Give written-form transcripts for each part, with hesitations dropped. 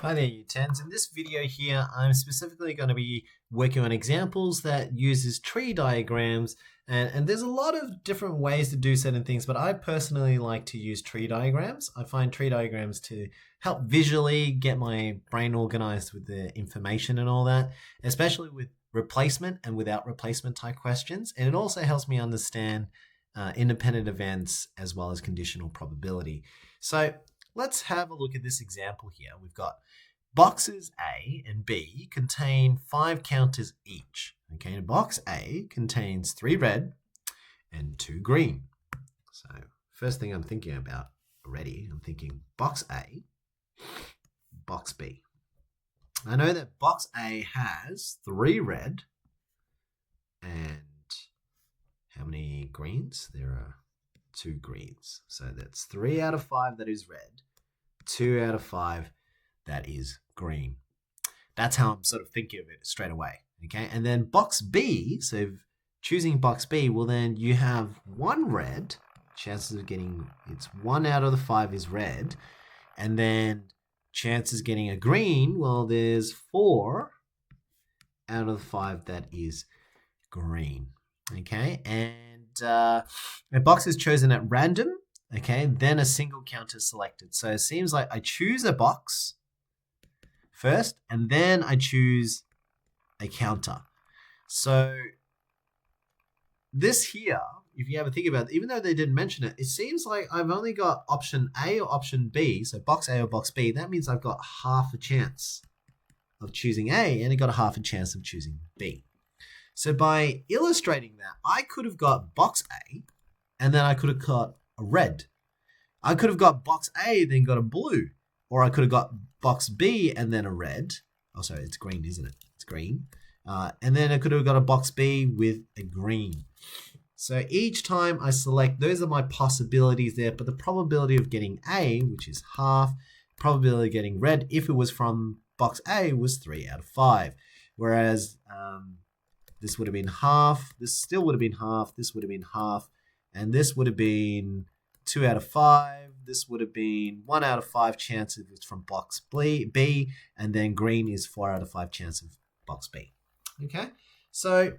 Hi there, U10s. In this video here, I'm specifically going to be working on examples that uses tree diagrams, and there's a lot of different ways to do certain things, but I personally like to use tree diagrams. I find tree diagrams to help visually get my brain organized with the information and all that, especially with replacement and without replacement type questions. And it also helps me understand independent events as well as conditional probability. So let's have a look at this example here. We've got boxes A and B contain 5 counters each. Okay, box A contains 3 red and 2 green. So first thing I'm thinking about already, I'm thinking box A, box B. I know that box A has 3 red and how many greens? There are 2 greens. So that's 3 out of 5 that is red, 2 out of 5 that is green. That's how I'm sort of thinking of it straight away. Okay, and then box B, so choosing box B, well then you have 1 red, chances of getting, it's 1 out of the 5 is red, and then chances getting a green, well there's 4 out of the 5 that is green. Okay, and a box is chosen at random. Okay, then a single counter is selected. So it seems like I choose a box first, and then I choose a counter. So this here, if you ever think about it, even though they didn't mention it, it seems like I've only got option A or option B. So box A or box B, that means I've got half a chance of choosing A, and I got a half a chance of choosing B. So by illustrating that, I could have got box A, and then I could have got a red. I could have got box A, then got a blue. Or I could have got box B and then a red. Oh, sorry, it's green, isn't it? It's green. And then I could have got a box B with a green. So each time I select, those are my possibilities there, but the probability of getting A, which is half, probability of getting red, if it was from box A, was 3 out of 5. Whereas this would have been half, this still would have been half, this would have been half, and this would have been 2 out of 5. This would have been 1 out of 5 chance if it's from box B, and then green is 4 out of 5 chance of box B. Okay, so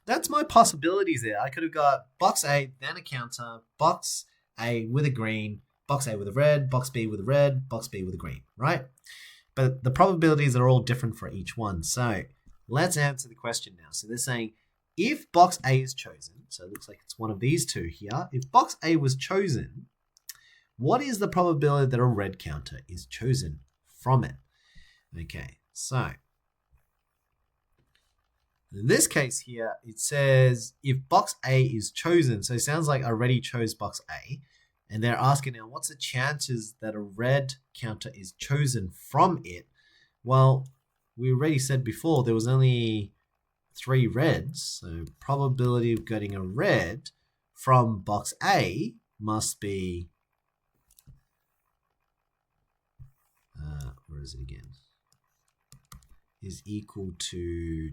that's my possibilities there. I could have got box A, then a counter, box A with a green, box A with a red, box B with a red, box B with a green, right? But the probabilities are all different for each one. So let's answer the question now. So they're saying, if box A is chosen, so it looks like it's one of these two here. If box A was chosen, what is the probability that a red counter is chosen from it? Okay, so in this case here, it says if box A is chosen, so it sounds like I already chose box A, and they're asking now, what's the chances that a red counter is chosen from it? Well, we already said before there was only 3 reds, so probability of getting a red from box A must be, where is it again? Is equal to,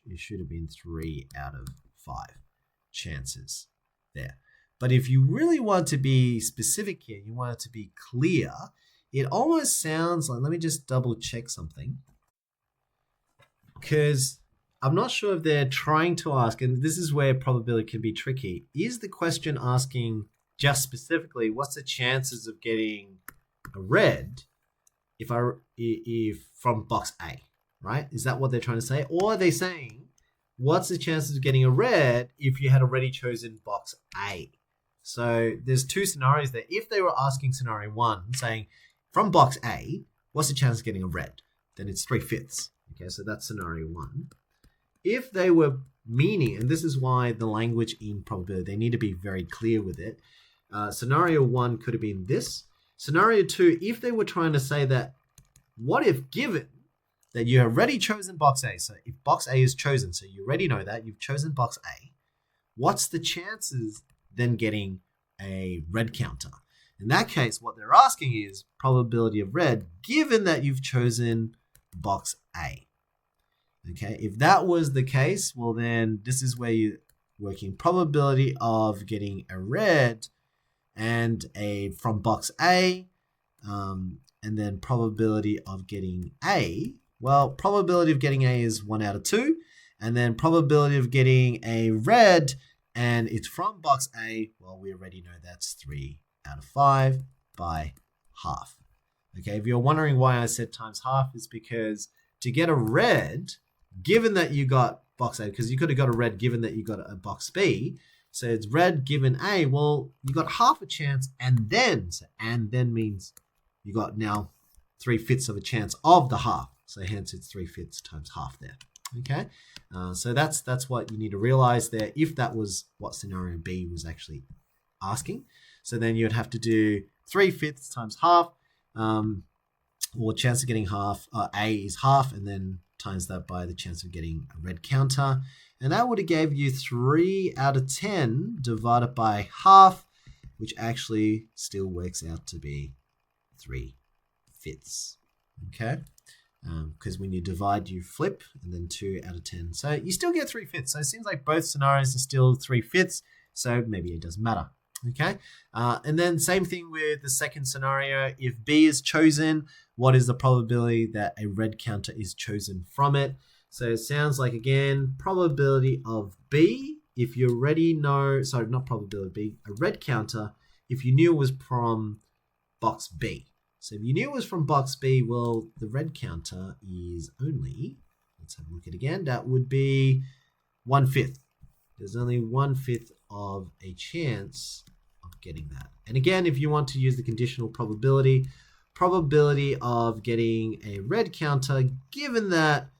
it should have been 3 out of 5 chances there. But if you really want to be specific here, you want it to be clear, it almost sounds like, let me just double check something, because I'm not sure if they're trying to ask, and this is where probability can be tricky, is the question asking just specifically what's the chances of getting a red if from box A, right? Is that what they're trying to say? Or are they saying what's the chances of getting a red if you had already chosen box A? So there's 2 scenarios there. If they were asking scenario 1, saying from box A, what's the chance of getting a red? Then it's 3/5. Okay, so that's scenario 1. If they were meaning, and this is why the language in probability, they need to be very clear with it. Scenario 1 could have been this. Scenario 2, if they were trying to say that, what if given that you have already chosen box A, so if box A is chosen, so you already know that, you've chosen box A, what's the chances then getting a red counter? In that case, what they're asking is probability of red, given that you've chosen box A. Okay, if that was the case, well then this is where you're working probability of getting a red and a from box A And then probability of getting A. Well, probability of getting A is 1 out of 2. And then probability of getting a red, and it's from box A, well, we already know that's 3 out of 5 by half. Okay, if you're wondering why I said times half, is because to get a red, given that you got box A, because you could have got a red given that you got a box B, so it's red given A, well, you got half a chance, and then, so and then means you got now 3/5 of a chance of the half. So hence it's 3/5 times half there. Okay, so that's what you need to realize there, if that was what scenario B was actually asking. So then you'd have to do 3/5 times half, or chance of getting half, A is half, and then times that by the chance of getting a red counter. And that would have gave you 3 out of 10 divided by half, which actually still works out to be 3/5. Okay, because when you divide, you flip, and then 2 out of 10. So you still get 3/5. So it seems like both scenarios are still 3/5. So maybe it doesn't matter. Okay, and then same thing with the second scenario. If B is chosen, what is the probability that a red counter is chosen from it? So it sounds like, again, probability of B, if you already know, sorry, not probability of B, a red counter, if you knew it was from box B. So if you knew it was from box B, well, the red counter is only, let's have a look at it again, that would be 1/5. There's only 1/5 of a chance of getting that. And again, if you want to use the conditional probability of getting a red counter, given that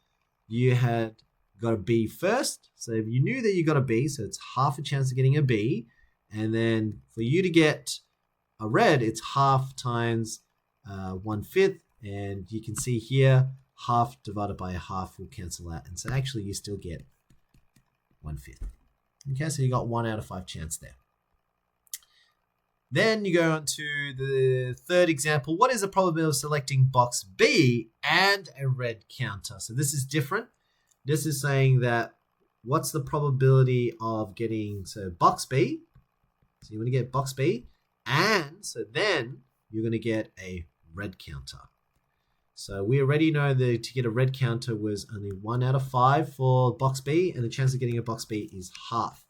you had got a B first. So if you knew that you got a B, so it's half a chance of getting a B. And then for you to get a red, it's half times 1/5. And you can see here, half divided by a half will cancel out. And so actually you still get 1/5. Okay, so you got 1 out of 5 chance there. Then you go on to the third example. What is the probability of selecting box B and a red counter? So this is different. This is saying that what's the probability of getting, so box B. So you want to get box B, and so then you're going to get a red counter. So we already know that to get a red counter was only 1 out of 5 for box B, and the chance of getting a box B is half.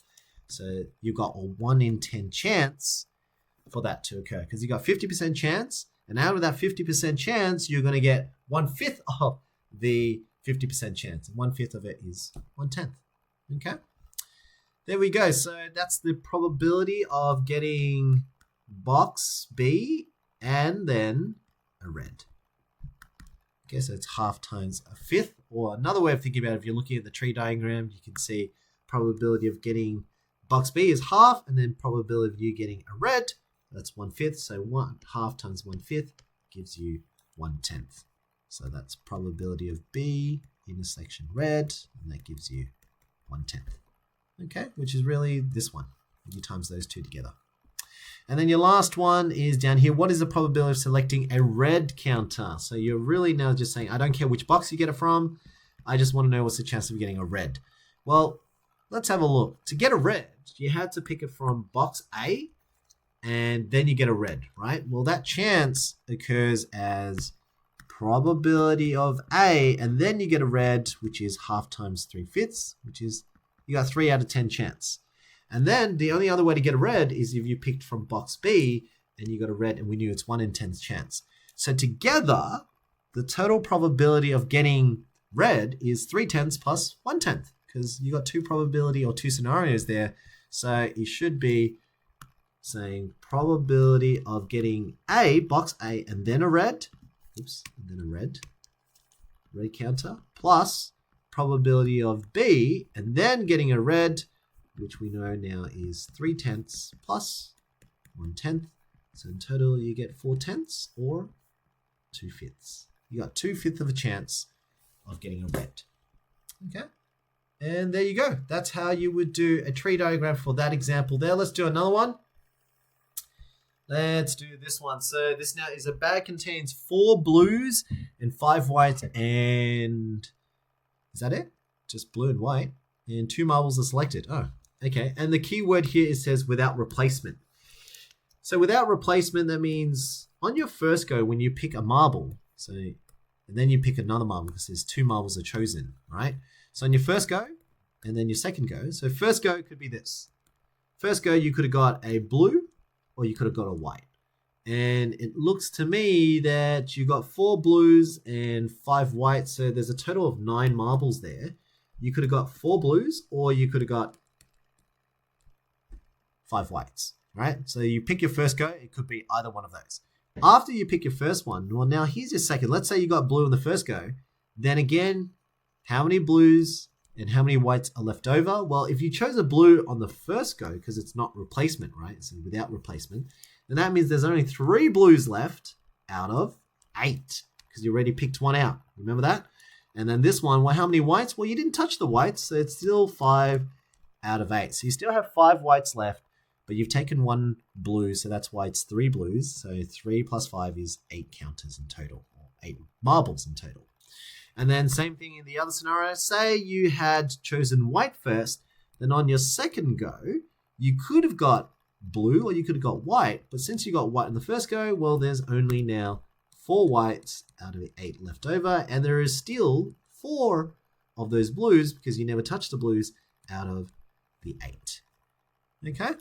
So you've got a 1 in 10 chance for that to occur, because you got 50% chance, and out of that 50% chance, you're going to get 1/5 of the 50% chance. 1/5 of it is 1/10. Okay, there we go. So that's the probability of getting box B and then a red. Okay, so it's half times a fifth, or another way of thinking about it, if you're looking at the tree diagram, you can see probability of getting box B is half, and then probability of you getting a red, that's 1/5. So 1/2 times 1/5 gives you 1/10. So that's probability of B intersection red, and that gives you 1/10. Okay, which is really this one. You times those two together. And then your last one is down here. What is the probability of selecting a red counter? So you're really now just saying, I don't care which box you get it from. I just want to know what's the chance of getting a red. Well, let's have a look. To get a red, you had to pick it from box A, and then you get a red, right? Well, that chance occurs as probability of A, and then you get a red, which is half times 3/5, which is, you got 3 out of 10 chance. And then the only other way to get a red is if you picked from box B and you got a red, and we knew it's 1 in 10 chance. So together, the total probability of getting red is 3/10 plus 1/10, because you got two probability or two scenarios there. So it should be saying probability of getting A, box A, and then a red, and then a red counter, plus probability of B, and then getting a red, which we know now is 3/10 plus 1/10. So in total, you get 4/10 or 2/5. You got 2/5 of a chance of getting a red. Okay. And there you go. That's how you would do a tree diagram for that example there. Let's do another one. Let's do this one. So this now is a bag contains 4 blues and 5 whites, and is that it? Just blue and white, and 2 marbles are selected. Oh, okay. And the key word here, it says without replacement. So without replacement, that means on your first go, when you pick a marble, and then you pick another marble because there's 2 marbles are chosen, right? So on your first go, and then your second go. So first go could be this. First go, you could have got a blue, or you could have got a white. And it looks to me that you got 4 blues and 5 whites. So there's a total of 9 marbles there. You could have got 4 blues, or you could have got 5 whites, right? So you pick your first go. It could be either one of those. After you pick your first one, well, now here's your second. Let's say you got blue on the first go. Then again, how many blues and how many whites are left over? Well, if you chose a blue on the first go, because it's not replacement, right? So without replacement, then that means there's only 3 blues left out of 8, because you already picked one out. Remember that? And then this one, well, how many whites? Well, you didn't touch the whites, so it's still 5 out of 8. So you still have 5 whites left, but you've taken 1 blue, so that's why it's 3 blues. So 3 plus 5 is 8 counters in total, or 8 marbles in total. And then same thing in the other scenario. Say you had chosen white first, then on your second go, you could have got blue or you could have got white, but since you got white in the first go, well, there's only now 4 whites out of the 8 left over, and there is still 4 of those blues because you never touched the blues out of the 8. Okay,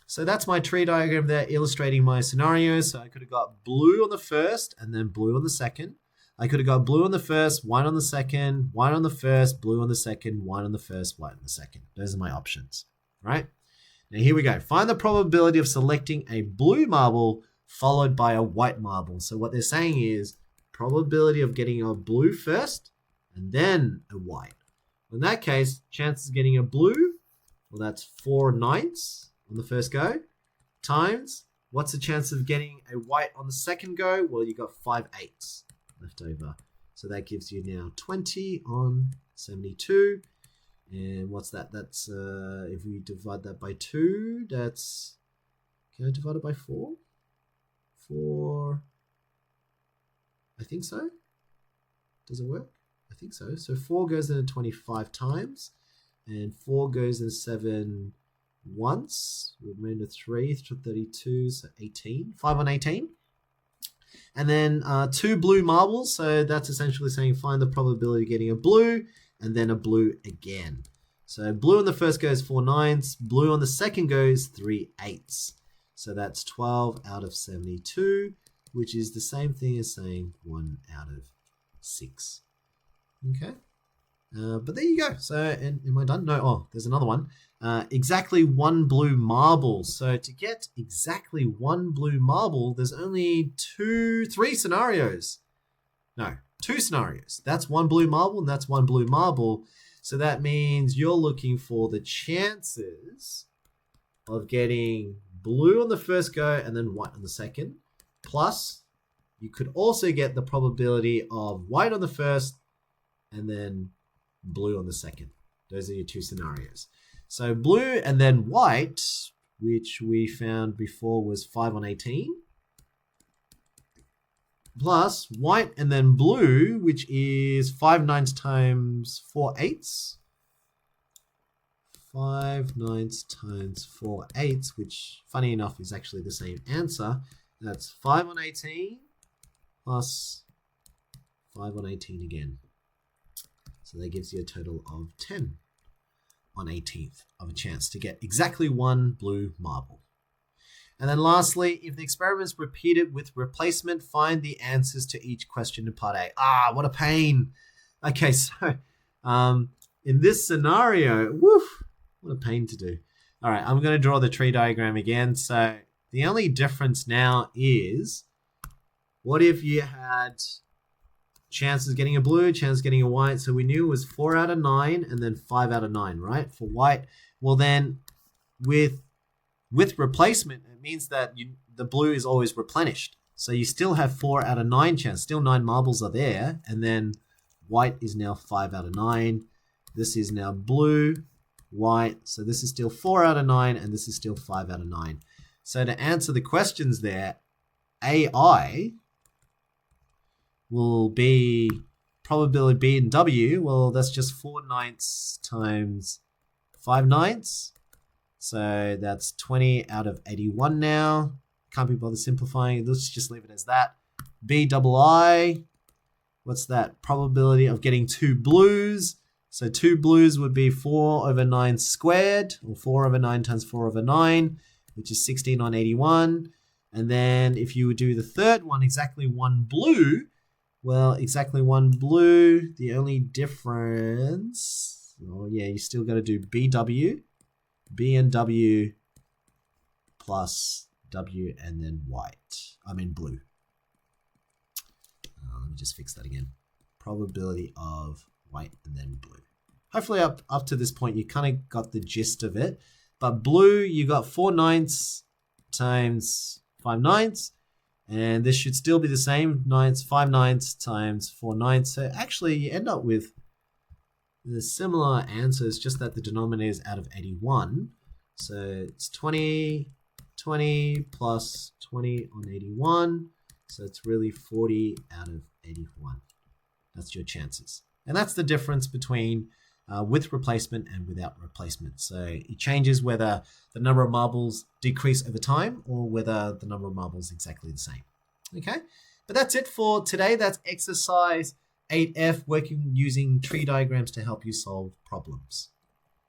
so that's my tree diagram there illustrating my scenario. So I could have got blue on the first and then blue on the second. I could have got blue on the first, white on the second, white on the first, blue on the second, white on the first, white on the second. Those are my options, right? Now here we go. Find the probability of selecting a blue marble followed by a white marble. So what they're saying is probability of getting a blue first and then a white. In that case, chances of getting a blue, well, that's 4 9ths on the first go, times, what's the chance of getting a white on the second go? Well, you got 5 8ths left over. So that gives you now 20 on 72. And what's that? That's, if we divide that by 2, that's, can I divide it by 4? 4, I think so. Does it work? I think so. So 4 goes in 25 times, and 4 goes in 7 once. Remainder 3, 32, so 18. 5 on 18. And then 2 blue marbles. So that's essentially saying find the probability of getting a blue and then a blue again. So blue on the first go is 4 9ths. Blue on the second go is 3 8ths. So that's 12 out of 72, which is the same thing as saying 1 out of 6. Okay. But there you go. So, and am I done? No. Oh, there's another one. Exactly 1 blue marble. So to get exactly 1 blue marble, there's only 3 scenarios. No, 2 scenarios. That's 1 blue marble and that's 1 blue marble. So that means you're looking for the chances of getting blue on the first go and then white on the second. Plus, you could also get the probability of white on the first and then blue on the second. Those are your 2 scenarios. So blue and then white, which we found before was 5 on 18. Plus white and then blue, which is 5 9ths times 4 8ths. 5 9ths times 4 8ths, which funny enough is actually the same answer. That's 5 on 18 plus 5 on 18 again. So that gives you a total of 10 on 18th of a chance to get exactly 1 blue marble. And then lastly, if the experiment is repeated with replacement, find the answers to each question in part A. Ah, what a pain. Okay, so in this scenario, woof, what a pain to do. All right, I'm going to draw the tree diagram again. So the only difference now is, what if you had chances getting a blue, chances getting a white? So we knew it was 4 out of 9 and then 5 out of 9, right? For white. Well, then with replacement, it means that the blue is always replenished. So you still have 4 out of 9 chance. Still 9 marbles are there. And then white is now 5 out of 9. This is now blue, white. So this is still 4 out of 9 and this is still 5 out of 9. So to answer the questions there, AI will be probability B and W. Well, that's just 4 9ths times 5 9ths. So that's 20 out of 81 now. Can't be bothered simplifying. Let's just leave it as that. BII, what's that? Probability of getting 2 blues. So 2 blues would be 4 over 9 squared, or 4 over 9 times 4 over 9, which is 16 on 81. And then if you would do the third one, exactly 1 blue, well, exactly 1 blue, the only difference, oh yeah, you still got to do BW, B and W plus W and then white. I mean blue. Let me just fix that again. Probability of white and then blue. Hopefully up to this point you kind of got the gist of it. But blue, you got 4 ninths times 5 ninths. And this should still be the same. 5 ninths times 4 ninths. So actually you end up with the similar answers, just that the denominator is out of 81. So it's 20 plus 20 on 81. So it's really 40 out of 81. That's your chances. And that's the difference between with replacement and without replacement. So it changes whether the number of marbles decrease over time or whether the number of marbles is exactly the same. Okay, but that's it for today. That's exercise 8F, working using tree diagrams to help you solve problems.